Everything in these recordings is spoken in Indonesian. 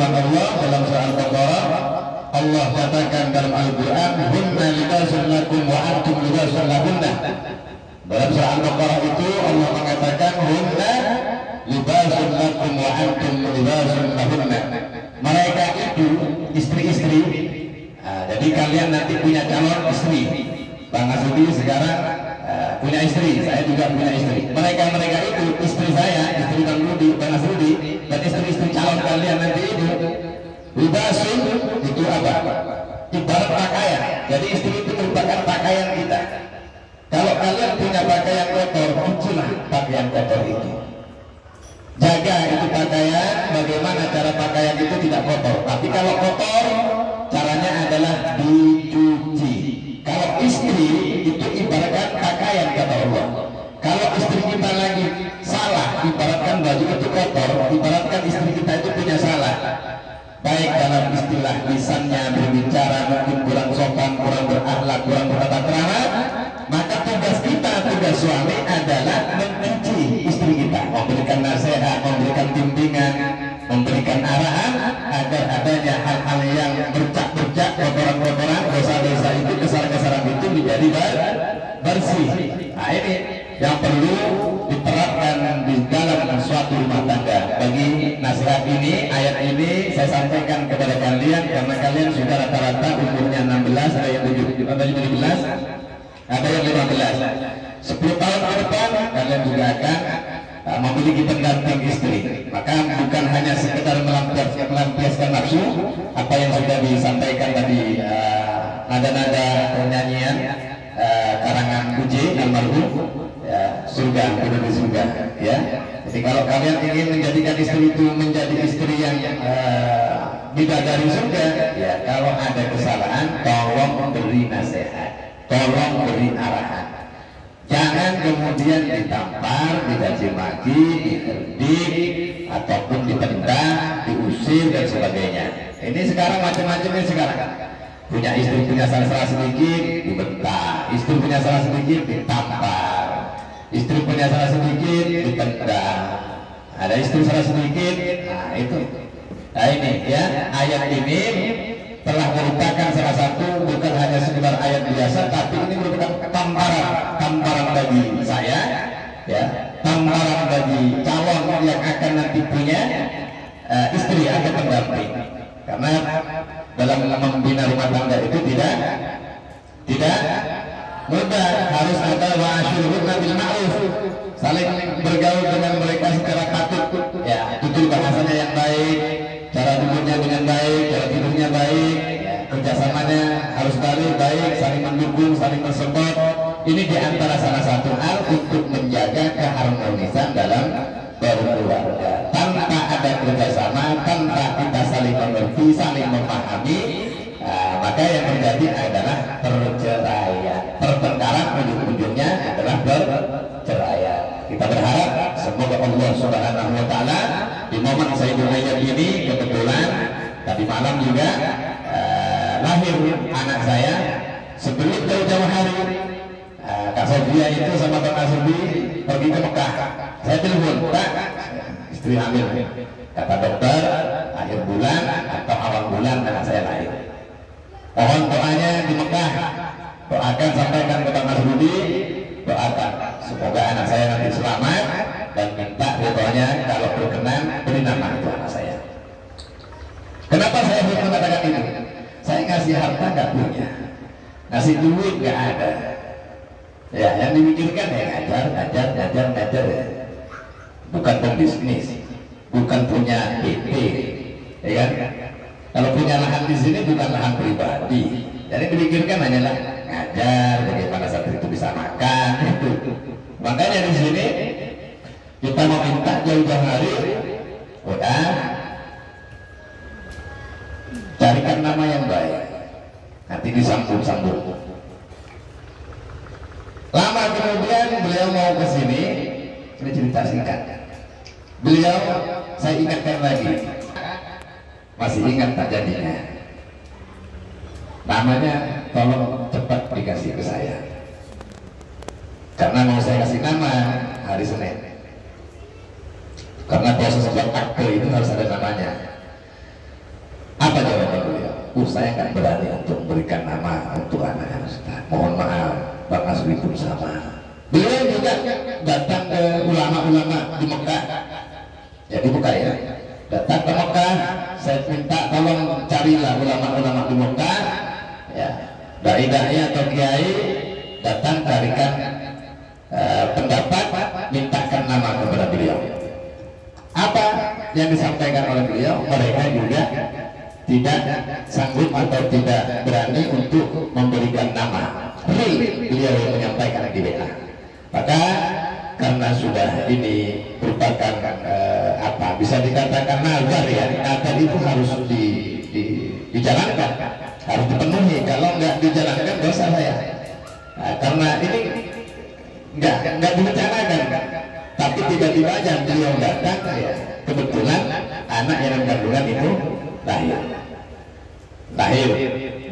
firman Allah dalam surah Al-Baqarah. Allah katakan dalam Al-Quran, hunna libasun lakum wa antum libasun lahunna. Dalam surah Al-Baqarah itu Allah mengatakan hunna libasun lakum wa antum libasun lahunna. Mereka itu istri-istri. Jadi kalian nanti punya calon istri. Bang Asudi sekarang punya istri, saya juga punya istri. Mereka itu istri saya, istri Bang Rudi, Bang Asudi, dan istri-istri calon kalian nanti itu. Libasun itu apa? Ibarat pakaian. Jadi istri itu merupakan pakaian kita. Kalau kalian punya pakaian kotor, cucilah pakaian kotor itu. Jaga itu pakaian, bagaimana cara pakaian itu tidak kotor. Tapi kalau kotor, caranya adalah dicuci. Kalau istri itu ibaratkan pakaian kata Allah. Kalau istri kita lagi salah, ibaratkan baju itu kotor, ibaratkan istri kita itu punya salah. Baik dalam istilah lisannya berbicara mungkin kurang sopan, kurang berakhlak, kurang bertata krama, maka tugas kita, tugas suami adalah mencuci istri kita, memberikan nasihat, memberikan bimbingan, memberikan arahan agar adanya hal-hal yang bercak-bercak, kotoran-kotoran, dosa-dosa itu, kesalahan-kesalahan itu menjadi bersih. Nah ini yang perlu diterapkan di dalam suatu rumah tangga. Bagi nasihat ini, ayat ini saya sampaikan kepada kalian karena kalian sudah rata-rata umurnya 16, ada yang 17, ada yang 15. 10 tahun ke depan kalian juga akan memiliki pendamping istri. Maka bukan hanya sekedar melampiaskan nafsu, apa yang sudah disampaikan tadi, nada-nada nyanyian karangan Uji almarhum, ya, surga, benar di surga, ya. Jadi kalau kalian ingin menjadikan istri itu menjadi istri yang bidadari surga, ya, kalau ada kesalahan, tolong beri nasihat, tolong beri arahan. Jangan kemudian ditampar, dicaci maki, diherdik, ataupun ditendang, diusir dan sebagainya. Ini sekarang macam-macamnya sekarang. Punya istri punya salah sedikit dibentak, istri punya salah sedikit ditampar, istri punya salah sedikit ditendang, ada istri salah sedikit, nah itu. Nah ini ya, ayat ini telah merupakan salah satu, bukan hanya sekedar ayat biasa, tapi ini merupakan tamparan bagi saya, ya, tamparan bagi calon yang akan nanti punya istri atau pendamping. Karena dalam membina rumah tangga itu tidak mudah, harus ada wa'asyiruhunna bil ma'ruf, saling bergaul dengan mereka secara patut, ya, tutur bahasanya yang baik, cara duduknya dengan baik, cara tidurnya baik, ya, kerjasamanya harus baik, saling mendukung, saling mensupport. Ini diantara salah satu hal untuk menjaga keharmonisan dalam berkeluarga. Tanpa ada kerjasama, tanpa kita saling mengerti, saling memahami, maka yang terjadi adalah perceraian. Pertengkaran ujung-ujungnya adalah perceraian. Kita berharap semoga Allah Subhanahu wa Ta'ala di momen Sayyidul Ayyad ini, kebetulan tadi malam juga lahir anak saya. Sebelum jauh-jauh hari, Kak Sofia itu sama Bang Asudi pergi ke Mekah. Saya telepon, Pak, istri hamil. Kata dokter, akhir bulan atau awal bulan anak saya lahir. Mohon doanya di Mekah, doakan, sampaikan ke Bang Asudi, doakan semoga anak saya nanti selamat, dan minta ridhonya kalau berkenan beri nama itu anak saya. Kenapa saya harus mengatakan itu? Saya ngasih harta nggak punya, ngasih duit nggak ada. Ya, yang dimikirkan ya ngajar ya. Bukan pembisnis, bukan punya PT, ya kan? Kalau punya lahan di sini bukan lahan pribadi. Jadi dimikirkan hanyalah ngajar, bagaimana santri itu bisa makan, itu. Makanya di sini kita mau minta jauh-jauh hari, udah carikan nama yang baik, nanti disambung-sambung. Lama kemudian beliau mau ke sini, ini cerita singkat. Beliau, saya ingatkan lagi, masih ingat tak jadinya. Namanya tolong cepat dikasih ke saya, karena mau saya kasih nama hari Senin. Karena proses buat akte itu harus ada namanya. saya nggak berani untuk memberikan nama untuk anak Ustaz. Mohon maaf, Bang Asri pun sama. Beliau juga datang ke ulama-ulama di Mekah. Jadi buka ya. Datang ke Mekah, saya minta tolong carilah ulama-ulama di Mekah, ya, dai-dai atau kiai, datang carikan pendapat, mintakan nama kepada beliau. Apa yang disampaikan oleh beliau? Mereka juga tidak sanggup atau tidak berani untuk memberikan nama. Beliau yang menyampaikan di WA. Maka karena sudah ini merupakan apa bisa dikatakan nazar ya, nazar itu harus dijalankan, harus dipenuhi. Kalau nggak dijalankan dosa saya. Nah, karena ini nggak direncanakan, tapi tiba-tiba aja beliau datang ya, kebetulan anak yang kandungan itu lahir.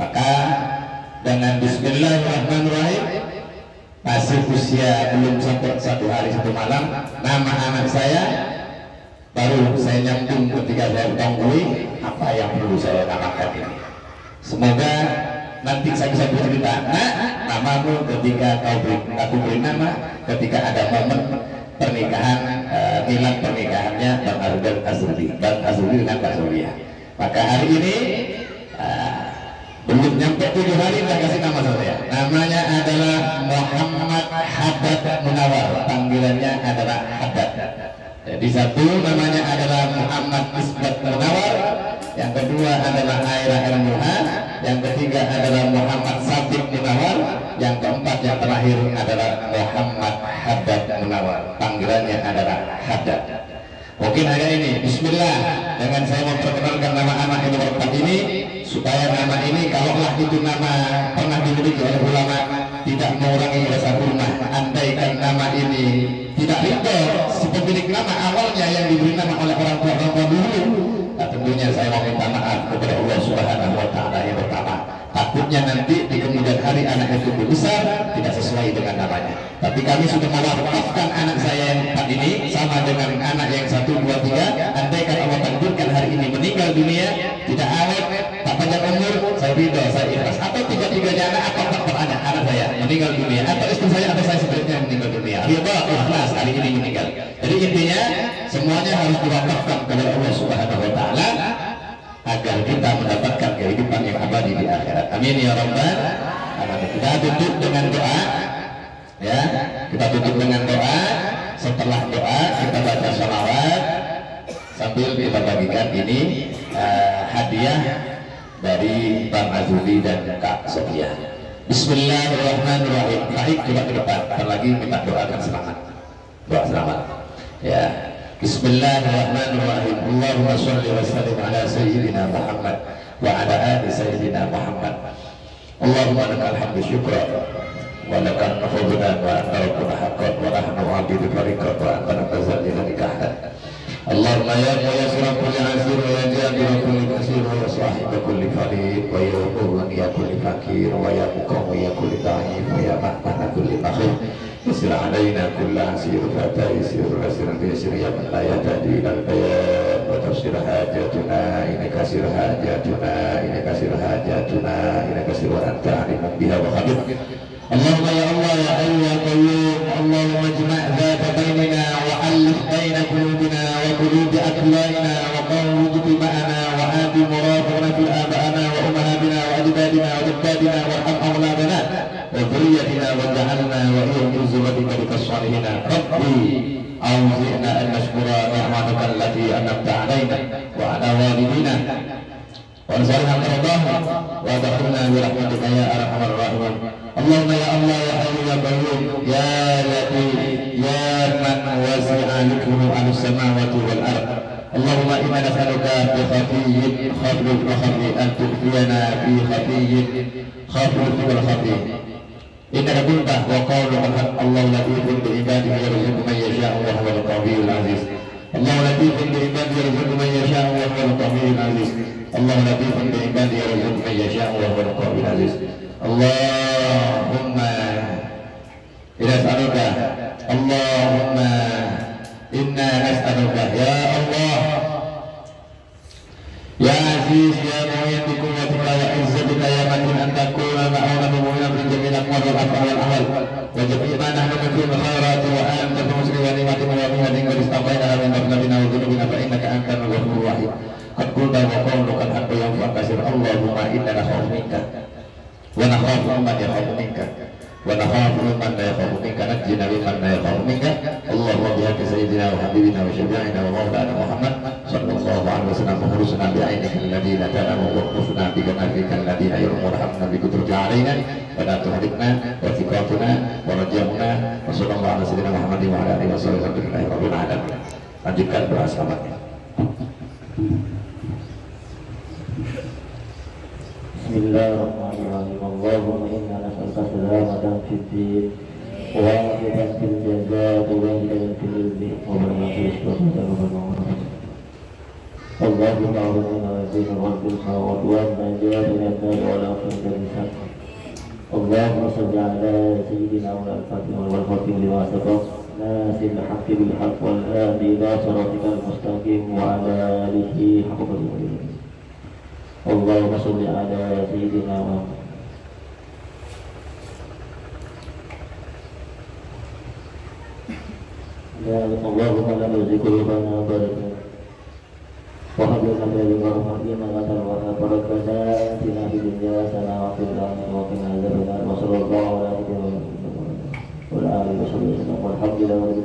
Maka dengan Bismillahirrahmanirrahim, masih usia belum sampai 1 hari 1 malam, nama anak saya baru saya nyambung ketika saya tanggui apa yang perlu saya namakan ini. Semoga nanti saya bisa bercerita, nah namamu ketika aku beri nama ketika ada momen pernikahan, milad pernikahannya Bang Azruli dengan Mbak Zulia. Maka hari ini belum nyampe 7 hari udah kasih nama saya. Namanya adalah Muhammad Haddad Munawar, panggilannya adalah Haddad. Jadi satu namanya adalah Muhammad Isbat Munawar, yang kedua adalah Aira Ermuha, yang ketiga adalah Muhammad Sabit Munawar, yang keempat yang terakhir adalah Muhammad Haddad Munawar, panggilannya adalah Haddad. Mungkin hanya ini. Bismillah, dengan saya memperkenalkan nama anak yang berempat ini, supaya nama ini kalaulah itu nama pernah dimiliki oleh ulama, tidak mengurangi rasa hormat. Andaikan nama ini tidak ridho si pemilik nama awalnya yang diberi nama oleh orang tua dulu, nah, tentunya saya mau minta maaf kepada Allah Subhanahu wa Ta'ala. Yang pertama, takutnya nanti di kemudian hari anak itu besar tidak sesuai dengan namanya. Tapi kami sudah mewakafkan anak saya yang 4 ini sama dengan anak yang 1, 2, 3. Andaikan Allah takdirkan hari ini meninggal dunia, tidak awet, tak panjang umur, saya ridho, saya ikhlas. Atau 3-3-nya anak, atau 4 anak saya meninggal dunia, atau istri saya atau saya sebenarnya meninggal dunia, ridho, ikhlas hari ini meninggal. Jadi intinya semuanya harus diwakafkan kepada Allah Subhanahu wa Ta'ala agar kita mendapatkan kehidupan yang abadi di akhirat. Amin ya rabbal alamin. Kita tutup dengan doa, ya. Kita tutup dengan doa. Setelah doa kita baca sholawat sambil kita bagikan ini hadiah dari Bang Azuli dan Kak Sofia. Bismillahirrahmanirrahim. Baik, coba ke depan. Ntar lagi minta doakan selamat. Doa selamat. Ya. Bismillahirrahmanirrahim. Allahumma sholli wa sallim ala sayyidina Muhammad wa ala ali sayyidina Muhammad. Allahumma lakal hamdu syukra wa lakal fadlan wa anta rabbuna haqqan wa nahnu 'abdu fariqan wa anta nazal ilaika ahad. Allahumma ya muyassir kulli 'asir wa ya jabir kulli kasir wa ya sahib kulli farid wa ya mughni ya kulli fakir wa ya muqam ya kulli da'if wa ya mahmana kulli makhif. Yasir alaina kulla asir fata yasir asiran yasir ya man la yatadi ilal bayan wa tafsir hajatuna inaka sir hajatuna inaka sir hajatuna inaka sir wa anta alimun biha wa khabir. Allahumma ya Allah ya hayyu ya qayyum, Allahumma ijma' dhata bainina wa alif baina qulubina wa qulubi aklaina wa qawwid ma'ana wa adi muradana fil aba'ana wa ummahatina wa ajdadina wa jaddadina wa arham awladana wa dhurriyyatina wa ja'alna wa iyyakum zurriyyatan bika salihina. Rabbi awzi'na an nashkura ni'mataka allati an'amta 'alaina wa 'ala walidina wa anzalna qardaha wa adkhilna bi rahmatika ya arhamar rahimin. Allahumma ya Allah ya hayyu ya qayyum ya latif ya man wasi'a lukmuhu as-samawati wal ard. Allahumma inna nas'aluka bi khafiyyin khafid wa khafi an tughfirana fi khafiyyin khafid wal khafi. Innaka kunta wa qawluka al-haq. Allahu latifun bi ibadihi yarzuqu man yasha'u wa huwal qawiyyul 'aziz. Allahu latifun bi ibadihi yarzuqu man yasha'u wa huwal qawiyyul 'aziz. Allahu latifun bi ibadihi yarzuqu man yasha'u wa huwal qawiyyul 'aziz. Allahumma inna nas'aluka, Allahumma inna nas'aluka ya Allah Ya Aziz ya Mu'in bi quwwatika wa izzatika ya matin an takuna ma'una bi mu'minin fi jami'il aqwal wal af'al wal ahwal wa jami'a nahnu fi khairati wa anta tusri wa ni'matin wa bihamdika wa istaghfirna min dhanbina wa dhunubina fa innaka antal ghafurur rahim. Qad qulta wa qawluka al-haqqu yanfa'u kasir. Allahumma inna nakhafu minka wa nakhafu man yakhafu minka wa nakhafu man la yakhafu minka najjina mimman la yakhafu minka. Allahumma bihaqqi sayyidina wa habibina wa syafi'ina wa maulana Muhammad sallallahu alaihi wasallam khurusna bi ainika alladhi la tanamu wa khusna bi kanafika alladhi la yurhamna bi qudrati alaina wa la tuhdikna wa thiqatuna wa rajamuna wa sallallahu ala sayyidina Muhammad wa ala alihi wa sahbihi rabbil alamin. Lanjutkan doa selamatnya. Bismillahirrahmanirrahim. Allahumma inna nas'aluka salamatan fid din wa afiyatan fil jazaa'i wa hidayatan fil ilmi wa barakatan fil rizqi wa barakatan. Allahumma arhamna wa zidna wa qina wa tuwafna jami'an wa la tadrisa. Allahumma salli ala sayyidina wa al-fatih wal khatim lima sabaq nasil haqqi bil haqq wal hadi ila siratikal mustaqim wa ala alihi haqqa qadrihi. Allahumma salli ala sayyidina Muhammad. Allahumma la nuziku lana barakah wa hablana min rahmatina lakal wa barakana atina fid dunya hasanah wa fil akhirati wa qina adzabannar wa sallallahu ala sayyidina Muhammad wa ala alihi wa sahbihi wa sallam. Walhamdulillahi